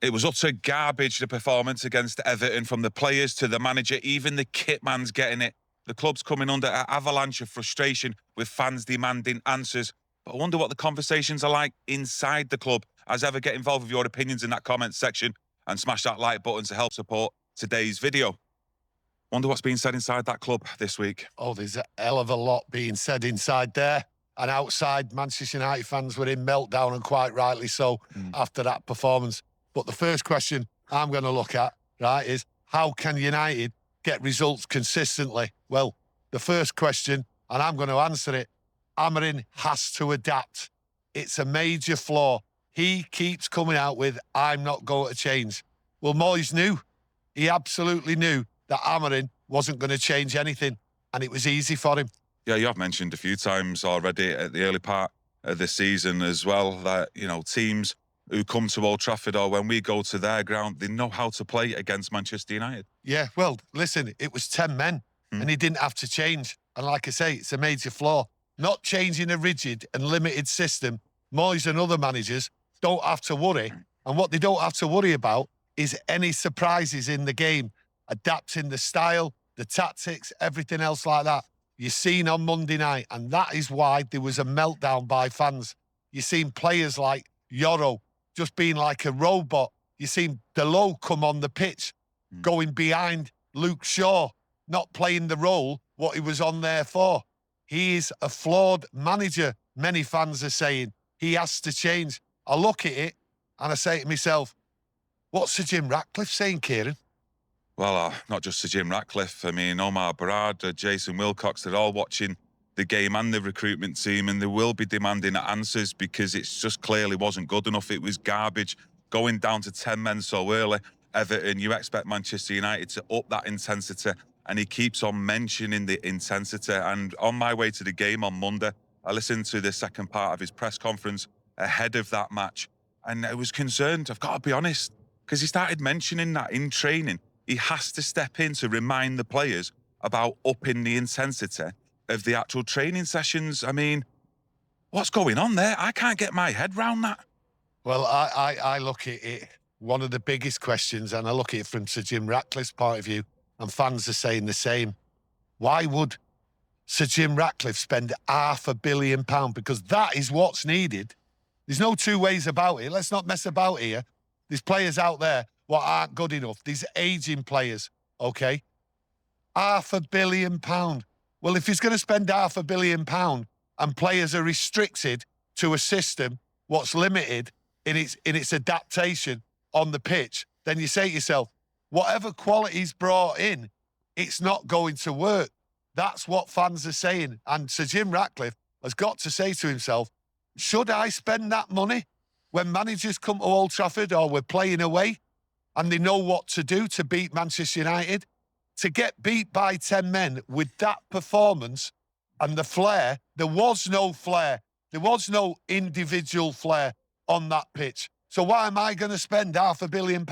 It was utter garbage, the performance against Everton, from the players to the manager. Even the kit man's getting it. The club's coming under an avalanche of frustration with fans demanding answers. But I wonder what the conversations are like inside the club. As ever, get involved with your opinions in that comment section and smash that like button to help support today's video. Wonder what's being said inside that club this week. Oh, there's a hell of a lot being said inside there. And outside, Manchester United fans were in meltdown, and quite rightly so, after that performance. But the first question I'm going to look at, right, is how can United get results consistently? Well, the first question, and I'm going to answer it, Amorim has to adapt. It's a major flaw. He keeps coming out with, I'm not going to change. Well, Moyes knew. He absolutely knew that Amorim wasn't going to change anything, and it was easy for him. Yeah, you have mentioned a few times already at the early part of the season as well that, you know, teams who come to Old Trafford or when we go to their ground, they know how to play against Manchester United. Yeah, well, listen, it was 10 men and he didn't have to change. And like I say, it's a major flaw. Not changing a rigid and limited system, Moyes and other managers don't have to worry. And what they don't have to worry about is any surprises in the game, adapting the style, the tactics, everything else like that. You've seen on Monday night, and that is why there was a meltdown by fans. You've seen players like Yoro just being like a robot. You've seen Delo come on the pitch, going behind Luke Shaw, not playing the role what he was on there for. He is a flawed manager, many fans are saying. He has to change. I look at it and I say to myself, what's Sir Jim Ratcliffe saying, Kieron? Well, not just Sir Jim Ratcliffe. I mean, Omar Barad, Jason Wilcox, they're all watching the game and the recruitment team, and they will be demanding answers because it just clearly wasn't good enough. It was garbage. Going down to 10 men so early, Everton, you expect Manchester United to up that intensity, and he keeps on mentioning the intensity. And on my way to the game on Monday, I listened to the second part of his press conference ahead of that match, and I was concerned, I've got to be honest, because he started mentioning that in training. He has to step in to remind the players about upping the intensity of the actual training sessions. I mean, what's going on there? I can't get my head round that. Well, I look at it, one of the biggest questions, and I look at it from Sir Jim Ratcliffe's point of view, and fans are saying the same. Why would Sir Jim Ratcliffe spend £500 million? Because that is what's needed. There's no two ways about it. Let's not mess about here. There's players out there what aren't good enough. These aging players, okay? £500 million. Well, if he's going to spend £500 million and players are restricted to a system what's limited in its adaptation on the pitch, then you say to yourself, whatever quality's brought in, it's not going to work. That's what fans are saying. And Sir Jim Ratcliffe has got to say to himself, should I spend that money when managers come to Old Trafford or we're playing away and they know what to do to beat Manchester United? To get beat by 10 men with that performance and the flair, there was no flair. There was no individual flair on that pitch. So why am I going to spend £500 million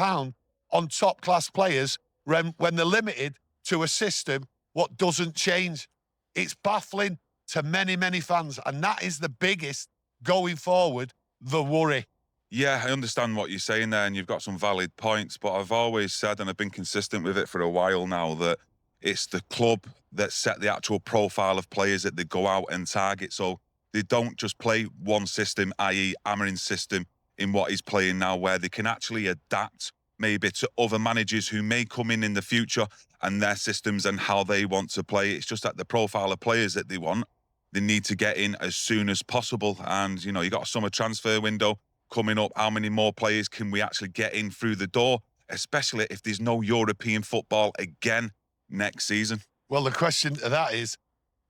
on top-class players when they're limited to a system what doesn't change? It's baffling to many, many fans, and that is the biggest, going forward, the worry. Yeah, I understand what you're saying there, and you've got some valid points, but I've always said, and I've been consistent with it for a while now, that it's the club that set the actual profile of players that they go out and target. So they don't just play one system, i.e. Amorim's system, in what he's playing now, where they can actually adapt maybe to other managers who may come in the future and their systems and how they want to play. It's just that the profile of players that they want, they need to get in as soon as possible. And, you know, you got a summer transfer window coming up. How many more players can we actually get in through the door, especially if there's no European football again next season? Well, the question to that is,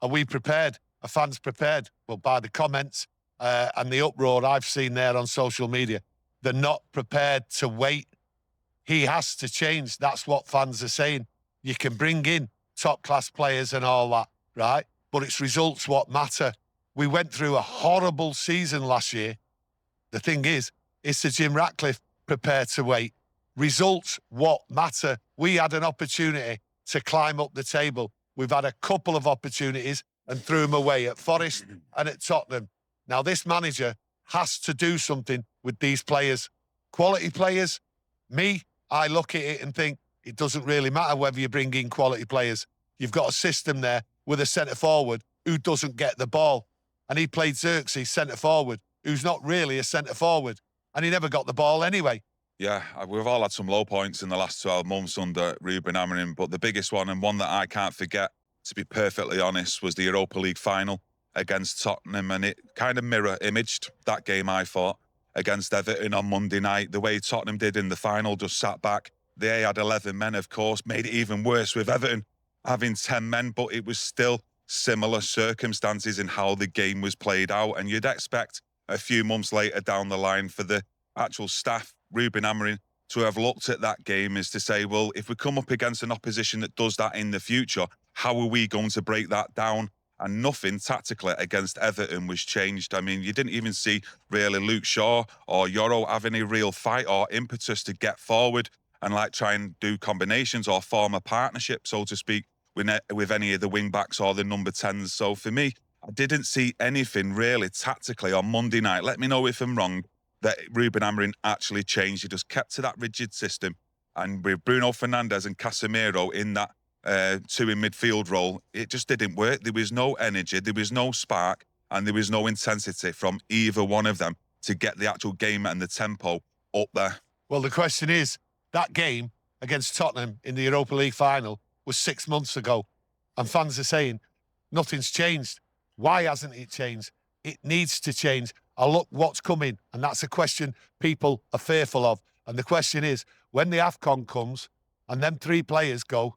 are we prepared? Are fans prepared? Well, by the comments and the uproar I've seen there on social media, they're not prepared to wait. He has to change. That's what fans are saying. You can bring in top-class players and all that, right? But it's results what matter. We went through a horrible season last year. The thing is Sir Jim Ratcliffe prepared to wait? Results what matter. We had an opportunity to climb up the table. We've had a couple of opportunities and threw them away at Forest and at Tottenham. Now, this manager has to do something with these players. Quality players, Me, I look at it and think it doesn't really matter whether you bring in quality players. You've got a system there with a centre-forward who doesn't get the ball. And he played Xerxes centre-forward, who's not really a centre-forward. And he never got the ball anyway. Yeah, we've all had some low points in the last 12 months under Ruben Amorim, but the biggest one, and one that I can't forget, to be perfectly honest, was the Europa League final against Tottenham, and it kind of mirror-imaged that game, I thought, against Everton on Monday night. The way Tottenham did in the final, just sat back. They had 11 men, of course, made it even worse with Everton having 10 men, but it was still similar circumstances in how the game was played out, and you'd expect a few months later down the line for the actual staff, Ruben Amorim, to have looked at that game is to say, well, if we come up against an opposition that does that in the future, how are we going to break that down? And nothing tactically against Everton was changed. I mean, you didn't even see really Luke Shaw or Yoro have any real fight or impetus to get forward and like try and do combinations or form a partnership, so to speak, with any of the wing backs or the number 10s. So for me, I didn't see anything really tactically on Monday night. Let me know if I'm wrong, that Ruben Amorim actually changed. He just kept to that rigid system. And with Bruno Fernandes and Casemiro in that two in midfield role, it just didn't work. There was no energy, there was no spark, and there was no intensity from either one of them to get the actual game and the tempo up there. Well, the question is, that game against Tottenham in the Europa League final was 6 months ago. And fans are saying, nothing's changed. Why hasn't it changed? It needs to change. I look what's coming, and that's a question people are fearful of. And the question is, when the AFCON comes and them 3 players go,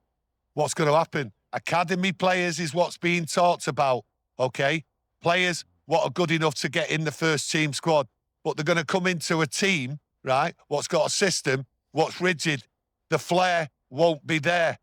what's going to happen? Academy players is what's being talked about, okay? Players what are good enough to get in the first team squad, but they're going to come into a team, right, what's got a system, what's rigid. The flair won't be there.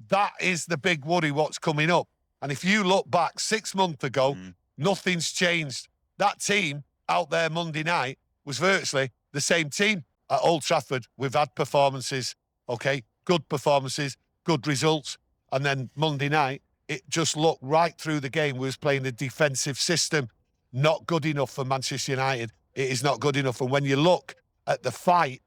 That is the big worry what's coming up. And if you look back 6 months ago, nothing's changed. That team out there Monday night was virtually the same team at Old Trafford. We've had performances, okay, good performances, good results. And then Monday night, it just looked right through the game. We was playing a defensive system. Not good enough for Manchester United. It is not good enough. And when you look at the fight,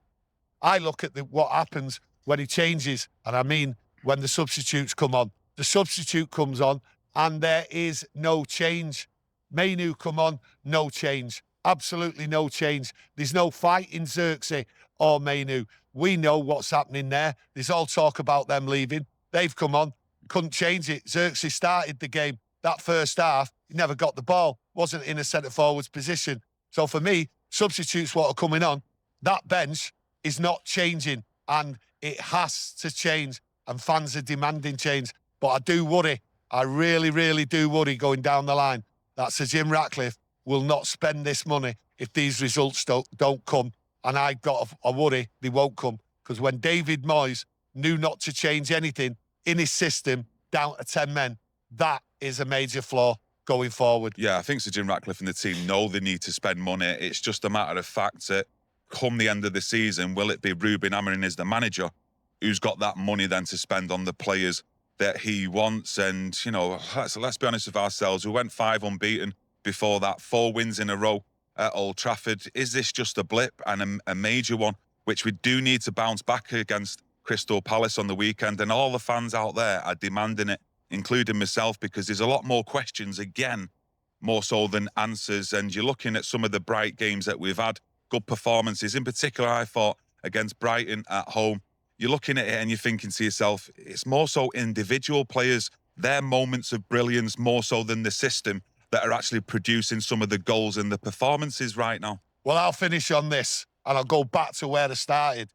I look at what happens when he changes. And I mean, when the substitutes come on. The substitute comes on and there is no change. Mainu come on, no change. Absolutely no change. There's no fight in Xerxes or Mainu. We know what's happening there. There's all talk about them leaving. They've come on, couldn't change it. Xerxes started the game. That first half, he never got the ball, wasn't in a centre-forward's position. So for me, substitutes what are coming on, that bench is not changing and it has to change and fans are demanding change. But I do worry, I really, really do worry going down the line that Sir Jim Ratcliffe will not spend this money if these results don't come. And I've got a worry they won't come, because when David Moyes knew not to change anything in his system down to 10 men, that is a major flaw going forward. Yeah, I think Sir Jim Ratcliffe and the team know they need to spend money. It's just a matter of fact that come the end of the season, will it be Ruben Amorim as the manager who's got that money then to spend on the players that he wants? And, you know, let's be honest with ourselves. We went 5 unbeaten before that, 4 wins in a row at Old Trafford. Is this just a blip and a major one, which we do need to bounce back against Crystal Palace on the weekend? And all the fans out there are demanding it, including myself, because there's a lot more questions again, more so than answers. And you're looking at some of the bright games that we've had, good performances. In particular, I thought against Brighton at home, you're looking at it and you're thinking to yourself, it's more so individual players, their moments of brilliance, more so than the system, that are actually producing some of the goals and the performances right now. Well, I'll finish on this and I'll go back to where I started.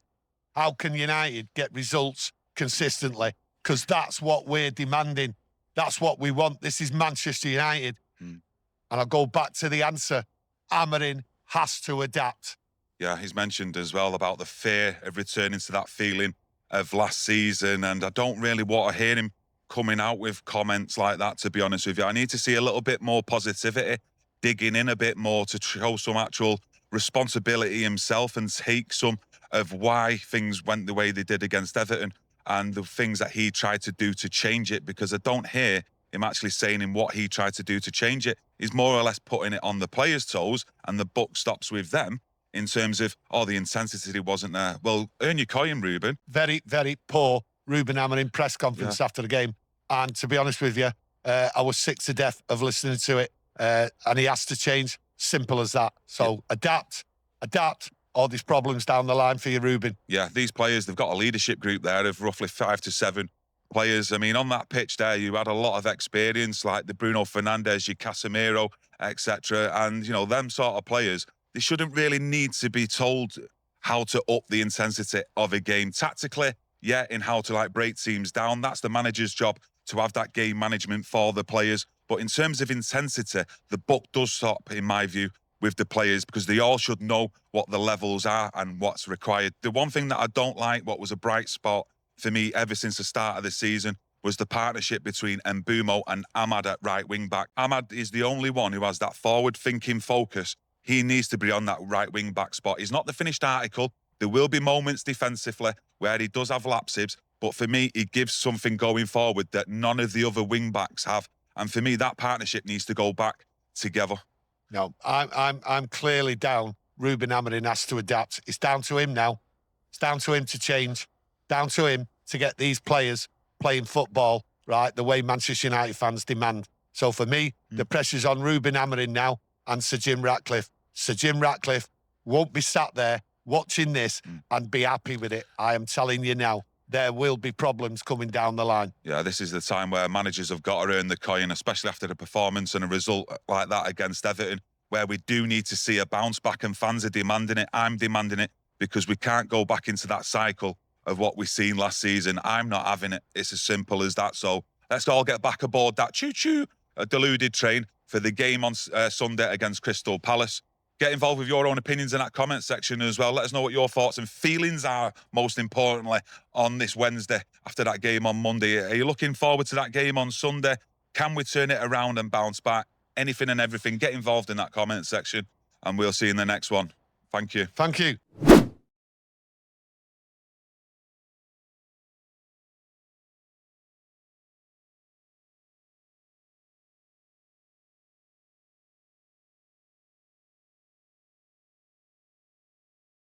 How can United get results consistently? Because that's what we're demanding. That's what we want. This is Manchester United. And I'll go back to the answer. Amorim has to adapt. Yeah, he's mentioned as well about the fear of returning to that feeling of last season. And I don't really want to hear him coming out with comments like that, to be honest with you. I need to see a little bit more positivity, digging in a bit more to show some actual responsibility himself and take some of why things went the way they did against Everton and the things that he tried to do to change it, because I don't hear him actually saying in what he tried to do to change it. He's more or less putting it on the players' toes and the buck stops with them. in terms of, the intensity wasn't there. Well, earn your coin, Ruben. Very, very poor Ruben Amorim press conference after the game. And to be honest with you, I was sick to death of listening to it. And he has to change. Simple as that. So adapt, all these problems down the line for you, Ruben. Yeah, these players, they've got a leadership group there of roughly 5 to 7 players. I mean, on that pitch there, you had a lot of experience, like the Bruno Fernandes, your Casemiro, etc. And, them sort of players, they shouldn't really need to be told how to up the intensity of a game tactically, in how to break teams down. That's the manager's job, to have that game management for the players. But in terms of intensity, the buck does stop, in my view, with the players, because they all should know what the levels are and what's required. The one thing that I don't like, what was a bright spot for me ever since the start of the season, was the partnership between Mbeumo and Ahmad at right wing back. Ahmad is the only one who has that forward-thinking focus. He needs to be on that right wing back spot. He's not the finished article. There will be moments defensively where he does have lapses, but for me, he gives something going forward that none of the other wing backs have. And for me, that partnership needs to go back together. No, I'm clearly down. Ruben Amorim has to adapt. It's down to him now. It's down to him to change. Down to him to get these players playing football, right, the way Manchester United fans demand. So for me, the pressure's on Ruben Amorim now and Sir Jim Ratcliffe. Sir Jim Ratcliffe won't be sat there watching this and be happy with it. I am telling you now, there will be problems coming down the line. Yeah, this is the time where managers have got to earn the coin, especially after the performance and a result like that against Everton, where we do need to see a bounce back and fans are demanding it. I'm demanding it, because we can't go back into that cycle of what we've seen last season. I'm not having it. It's as simple as that. So let's all get back aboard that choo-choo, deluded train for the game on Sunday against Crystal Palace. Get involved with your own opinions in that comment section as well. Let us know what your thoughts and feelings are, most importantly, on this Wednesday after that game on Monday. Are you looking forward to that game on Sunday? Can we turn it around and bounce back? Anything and everything, get involved in that comment section, and we'll see you in the next one. Thank you. Thank you.